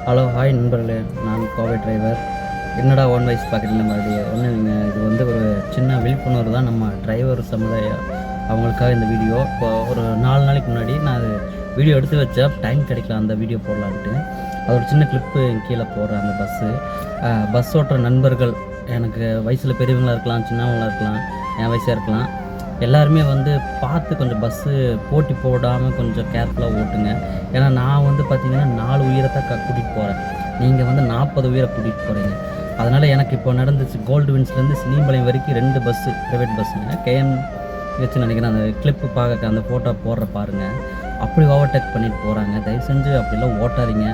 Hello hi நண்பர்களே, நான் Kovai driver. என்னடா ஒன் வயசு பார்க்குறீங்க மறுபடியும் ஒன்று. நீங்கள் இது வந்து ஒரு சின்ன விழிப்புணர்வு தான் நம்ம டிரைவர் சமுதாயம் அவங்களுக்காக இந்த வீடியோ. இப்போ ஒரு 4 நாளைக்கு முன்னாடி நான் அது வீடியோ எடுத்து வச்சா டைம் கிடைக்கல அந்த வீடியோ போடலான்ட்டு. அது ஒரு சின்ன கிளிப்பு கீழே போடுறேன். அந்த பஸ் ஓட்டுற நண்பர்கள், எனக்கு வயசில் பெரியவங்களாக இருக்கலாம், சின்னவங்களாக இருக்கலாம், என் வயசாக இருக்கலாம், எல்லாருமே வந்து பார்த்து கொஞ்சம் பஸ்ஸு போட்டி போடாமல் கொஞ்சம் கேர்ஃபுல்லாக ஓட்டுங்க. ஏன்னா நான் வந்து பார்த்திங்கன்னா 4 உயிரை தான் கூட்டிகிட்டு போகிறேன். நீங்கள் வந்து 40 உயிரை கூட்டிகிட்டு போகிறீங்க. அதனால் எனக்கு இப்போ நடந்துச்சு, கோல்டு வின்ஸ்லேருந்து சினிபாளையம் வரைக்கும் 2 பஸ்ஸு, ப்ரைவேட் பஸ்ஸுங்க, கேஎம் வச்சு நினைக்கிறேன். அந்த கிளிப்பு பார்க்க அந்த ஃபோட்டோ போடுற பாருங்கள், அப்படி ஓவர்டேக் பண்ணிட்டு போகிறாங்க. தயவு செஞ்சு அப்படிலாம் ஓட்டாதீங்க.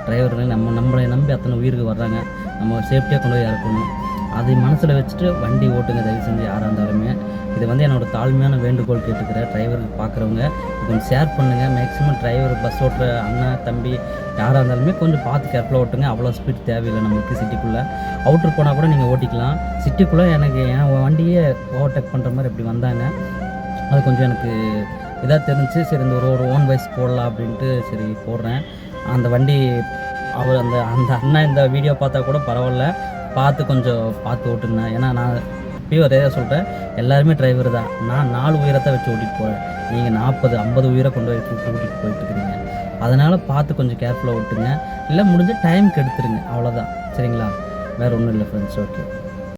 டிரைவர்கள் நம்மளை நம்பி அத்தனை உயிருக்கு வர்றாங்க, நம்ம சேஃப்டியாக கொண்டு போய் இறக்கணும். அதை மனசில் வச்சுட்டு வண்டி ஓட்டுங்க தயவு செஞ்சு யாராக இருந்தாலுமே. இதை வந்து என்னோடய தாழ்மையான வேண்டுகோள் கேட்டுக்கிறேன். டிரைவருக்கு பார்க்குறவங்க கொஞ்சம் ஷேர் பண்ணுங்கள். மேக்ஸிமம் டிரைவர், பஸ் ஓட்டுற அண்ணன் தம்பி யாராக இருந்தாலுமே கொஞ்சம் பார்த்து கேர்ஃபுல்லாக ஓட்டுங்க. அவ்வளோ ஸ்பீட் தேவையில்லை நம்மளுக்கு. சிட்டிக்குள்ளே அவுட்ரு போனால் கூட நீங்கள் ஓட்டிக்கலாம். சிட்டிக்குள்ளே எனக்கு என் வண்டியே ஓவர்டேக் பண்ணுற மாதிரி இப்படி வந்தாங்க. அது கொஞ்சம் எனக்கு இதாக தெரிஞ்சு, சரி இந்த ஒரு ஓன் வாய்ஸ் போடலாம் அப்படின்ட்டு சரி போடுறேன். அந்த வண்டி அவர் அந்த அண்ணா இந்த வீடியோ பார்த்தா கூட பரவாயில்ல, கொஞ்சம் பார்த்து ஓட்டுங்க. ஏன்னா நான் இப்பயும் அதே சொல்கிறேன், எல்லாருமே டிரைவர் தான். நான் 4 உயிரத்தை வச்சு ஓட்டிகிட்டு போகிறேன். நீங்கள் 40 50 உயிரை கொண்டு போய் கூட்டிகிட்டு போயிட்டுருக்கிறீங்க. அதனால் பார்த்து கொஞ்சம் கேர்ஃபுல்லாக ஓட்டுங்க. இல்லை முடிஞ்ச டைமுக்கு எடுத்துருங்க, அவ்வளோதான். சரிங்களா? வேறு ஒன்றும் இல்லை ஃப்ரெண்ட்ஸ். ஓகே.